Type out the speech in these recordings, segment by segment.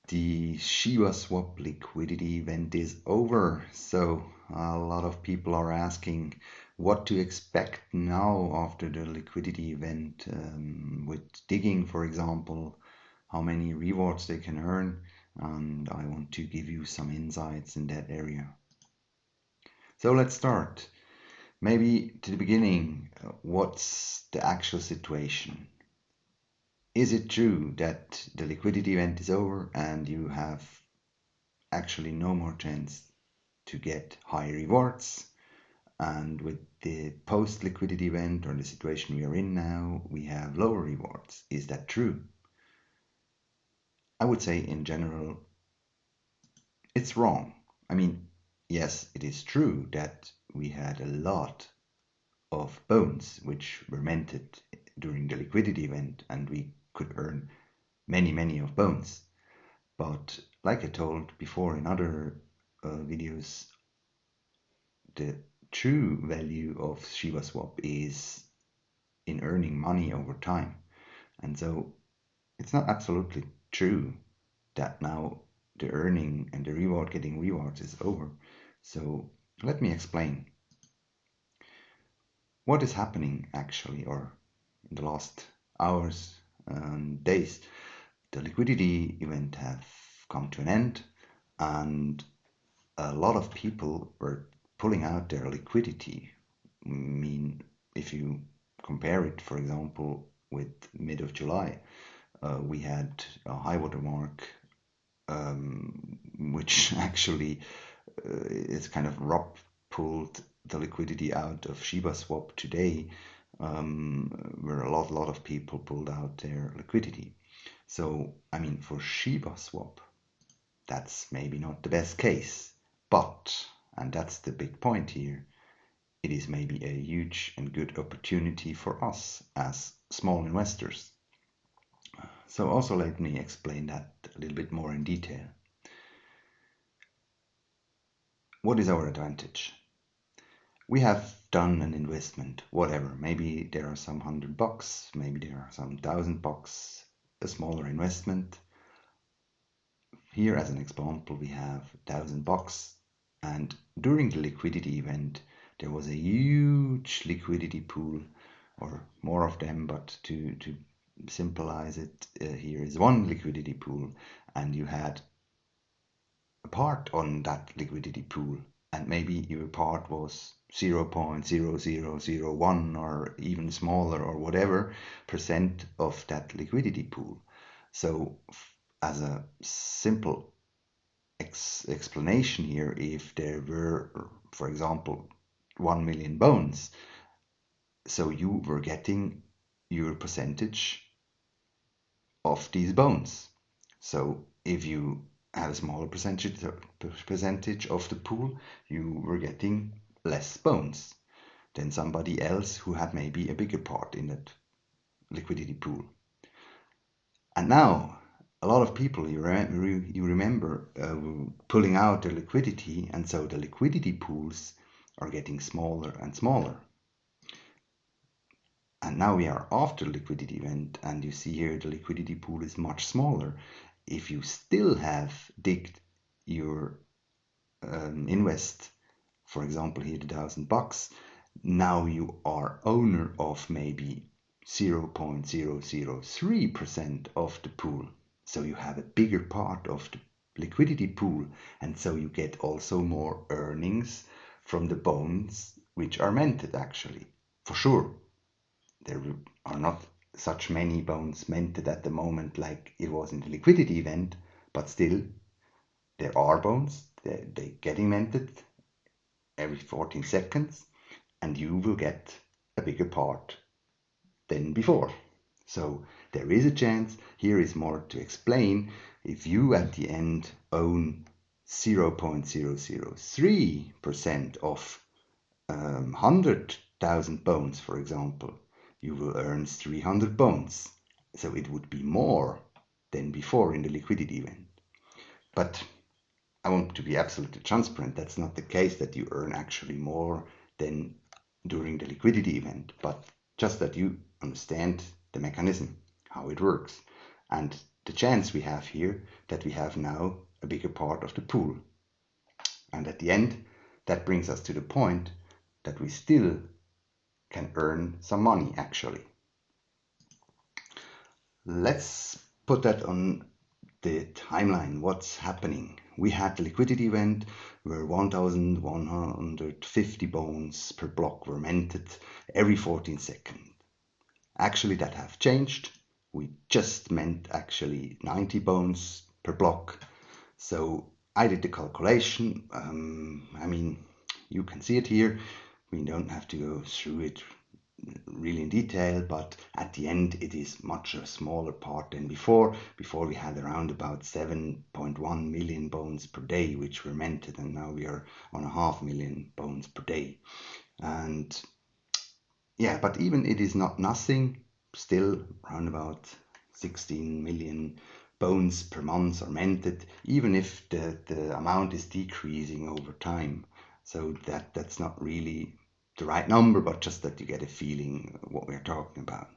The SHIBASWAP liquidity event is over, so a lot of people are asking what to expect now after the liquidity event, with digging, for example, how many rewards they can earn, and I want to give you some insights in that area. So let's start. Maybe to the beginning, what's the actual situation? Is it true that the liquidity event is over and you have actually no more chance to get high rewards? And with the post liquidity event, or the situation we are in now, we have lower rewards. Is that true? I would say in general, it's wrong. I mean, yes, it is true that we had a lot of bones which were minted during the liquidity event, and we could earn many of bones. But like I told before in other videos, the true value of ShibaSwap is in earning money over time. And so it's not absolutely true that now the earning and the reward getting rewards is over. So let me explain what is happening actually, or in the last hours and days. The liquidity event have come to an end, and a lot of people were pulling out their liquidity. I mean, if you compare it, for example, with mid of July, we had a high water mark, which actually is kind of pulled the liquidity out of ShibaSwap today, where a lot of people pulled out their liquidity. So, I mean, for ShibaSwap, that's maybe not the best case, but, and that's the big point here, it is maybe a huge and good opportunity for us as small investors. So also let me explain that a little bit more in detail. What is our advantage? We have done an investment, whatever, maybe there are some $100, maybe there are some $1,000, a smaller investment. Here as an example, we have $1,000, and during the liquidity event, there was a huge liquidity pool, or more of them, but to simplify it, here is one liquidity pool, and you had a part on that liquidity pool, and maybe your part was 0.0001 or even smaller or whatever percent of that liquidity pool. So as a simple explanation here, if there were, for example, 1 million bones, so you were getting your percentage of these bones. So if you had a smaller percentage of the pool, you were getting less bones than somebody else who had maybe a bigger part in that liquidity pool. And now a lot of people, you remember, pulling out their liquidity, and so the liquidity pools are getting smaller and smaller. And now we are after liquidity event, and you see here the liquidity pool is much smaller. If you still have digged your invest, for example here the $1,000, now you are owner of maybe 0.003% of the pool. So you have a bigger part of the liquidity pool, and so you get also more earnings from the bones which are minted actually. For sure, there are not such many bones minted at the moment like it was in the liquidity event, but still there are bones, they're getting minted every 14 seconds, and you will get a bigger part than before. So there is a chance. Here is more to explain. If you at the end own 0.003% of 100,000 bones, for example, you will earn 300 bones. So it would be more than before in the liquidity event. But I want to be absolutely transparent. That's not the case that you earn actually more than during the liquidity event, but just that you understand the mechanism, how it works. And the chance we have here that we have now a bigger part of the pool. And at the end, that brings us to the point that we still can earn some money actually. Let's put that on the timeline. What's happening? We had the liquidity event where 1,150 bones per block were minted every 14 seconds. Actually, that have changed. We just meant actually 90 bones per block. So I did the calculation. I mean, you can see it here. We don't have to go through it really in detail, but at the end it is much a smaller part than before. Before we had around about 7.1 million bones per day which were minted, and now we are on 500,000 bones per day. And yeah, but even it is not nothing, still around about 16 million bones per month are minted, even if the amount is decreasing over time. So that's not really the right number, but just that you get a feeling of what we're talking about.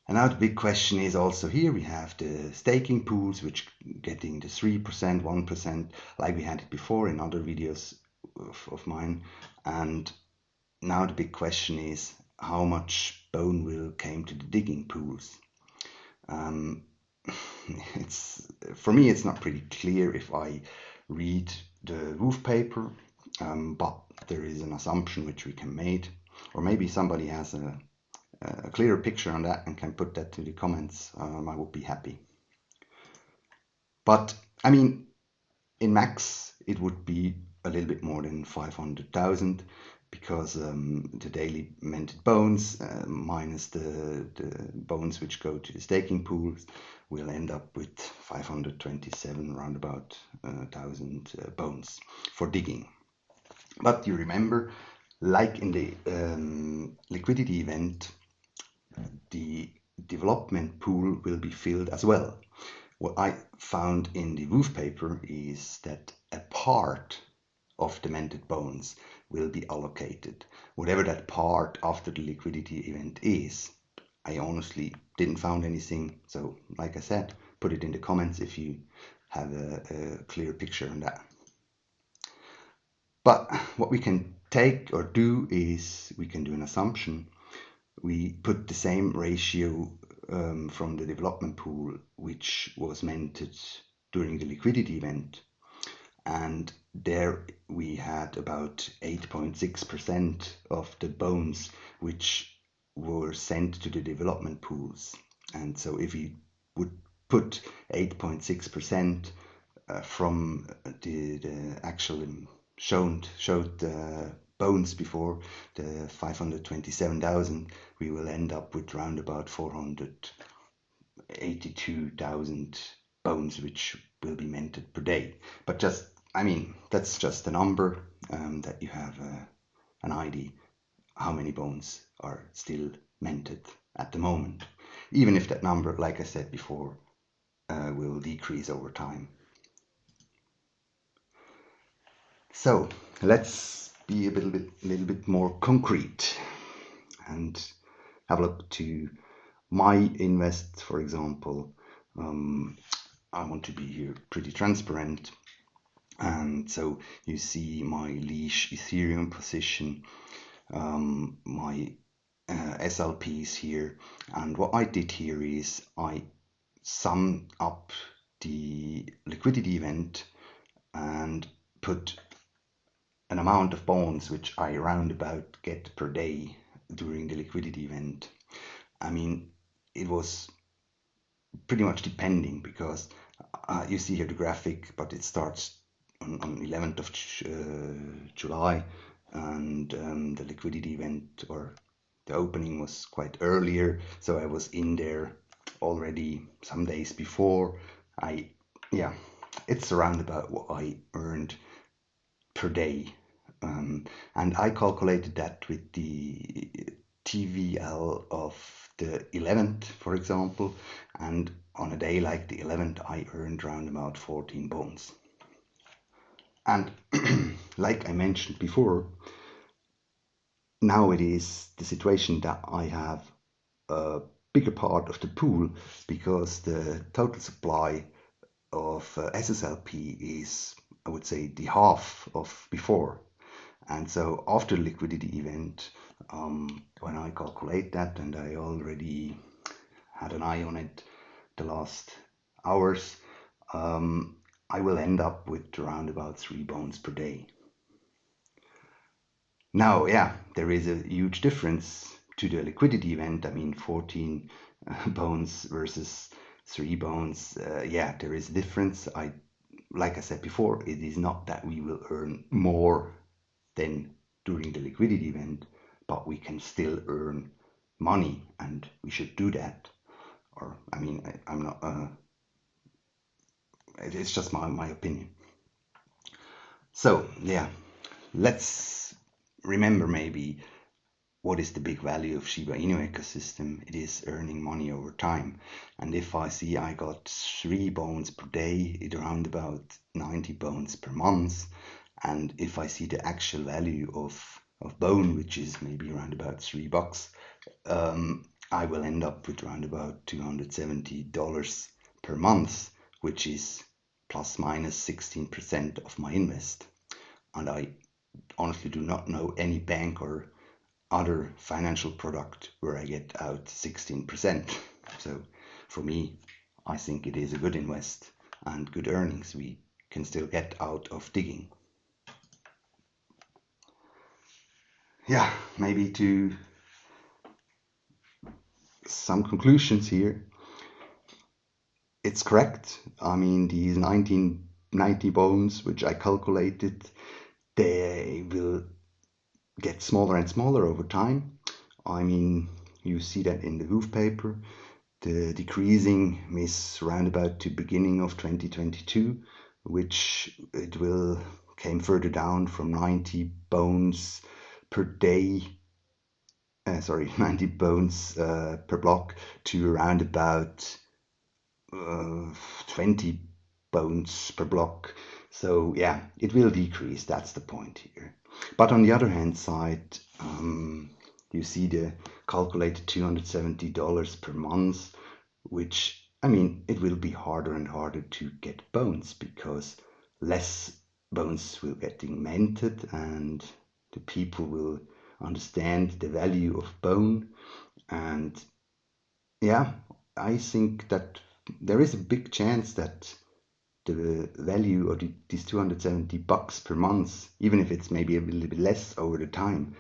And now the big question is also here, we have the staking pools, which getting the 3%, 1%, like we had it before in other videos of mine. And now the big question is how much bone will came to the digging pools. For me, it's not pretty clear if I read the WOOF paper, but there is an assumption which we can make, or maybe somebody has a clearer picture on that and can put that to the comments. I would be happy. But I mean, in max, it would be a little bit more than 500,000 because the daily minted bones minus the bones which go to the staking pools will end up with 527 around about 1,000 bones for digging. But you remember, like in the liquidity event, the development pool will be filled as well. What I found in the WOOF paper is that a part of the minted bones will be allocated. Whatever that part after the liquidity event is, I honestly didn't find anything. So like I said, put it in the comments if you have a clear picture on that. But what we can take or do is we can do an assumption. We put the same ratio from the development pool which was minted during the liquidity event, and there we had about 8.6% of the bones which were sent to the development pools. And so if we would put 8.6% from the actual showed bones before, the 527,000, we will end up with round about 482,000 bones which will be minted per day. But just, I mean, that's just a number that you have an idea how many bones are still minted at the moment, even if that number, like I said before, will decrease over time. So let's be a little bit more concrete and have a look to my invest, for example. I want to be here pretty transparent, and so you see my LEASH Ethereum position, my SLPs here, and what I did here is I summed up the liquidity event and put an amount of bones which I roundabout get per day during the liquidity event. I mean, it was pretty much depending because you see here the graphic, but it starts on 11th of July, and the liquidity event or the opening was quite earlier, so I was in there already some days before. It's around about what I earned per day, and I calculated that with the TVL of the 11th, for example, and on a day like the 11th I earned around about 14 bones. And like I mentioned before, now it is the situation that I have a bigger part of the pool, because the total supply of SSLP is, I would say, the half of before. And so after the liquidity event, when I calculate that, and I already had an eye on it the last hours, I will end up with around about 3 bones per day. Now, yeah, there is a huge difference to the liquidity event. I mean, 14 bones versus 3 bones. Yeah, there is a difference. Like I said before, it is not that we will earn more than during the liquidity event, but we can still earn money, and we should do that. Or, I mean, I'm not, it's just my opinion. So, yeah, let's remember maybe what is the big value of Shiba Inu ecosystem. It is earning money over time. And if I see I got 3 bones per day, it around about 90 bones per month. And if I see the actual value of bone, which is maybe around about $3, I will end up with around about $270 per month, which is plus minus 16% of my invest. And I honestly do not know any bank or other financial product where I get out 16%. So for me, I think it is a good invest and good earnings we can still get out of digging. Yeah, maybe to some conclusions here. It's correct. I mean, these 1990 bones, which I calculated, they will get smaller and smaller over time. I mean, you see that in the WOOF paper. The decreasing is around about the beginning of 2022, which it will came further down from 90 bones per day. 90 bones per block to around about 20 bones per block. So yeah, it will decrease. That's the point here. But on the other hand side, you see the calculated $270 per month, which, I mean, it will be harder and harder to get bones because less bones will get minted and the people will understand the value of bone. And yeah, I think that there is a big chance that the value of these $270 per month, even if it's maybe a little bit less over the time,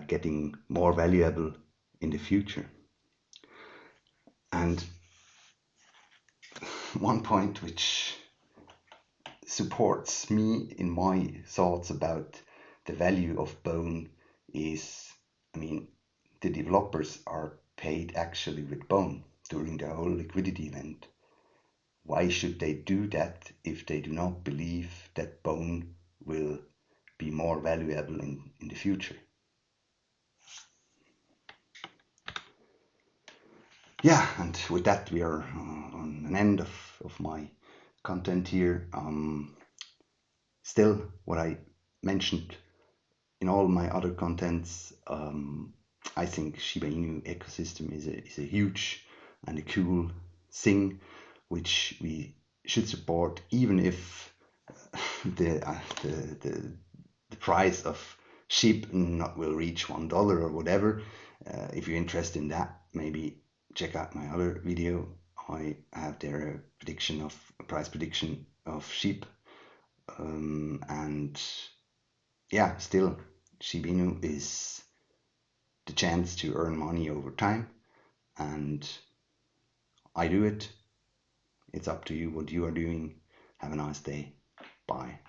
getting more valuable in the future. And one point which supports me in my thoughts about the value of bone is, I mean, the developers are paid actually with bone during the whole liquidity event. Why should they do that if they do not believe that bone will be more valuable in the future? Yeah, and with that we are on an end of my content here. Still, what I mentioned in all my other contents, I think Shiba Inu ecosystem is a huge and a cool thing which we should support, even if the price of SHIB not will reach $1 or whatever. If you're interested in that, maybe check out my other video. I have there a price prediction of SHIB, and yeah, still Shiba Inu is the chance to earn money over time, and I do it. It's up to you what you are doing. Have a nice day. Bye.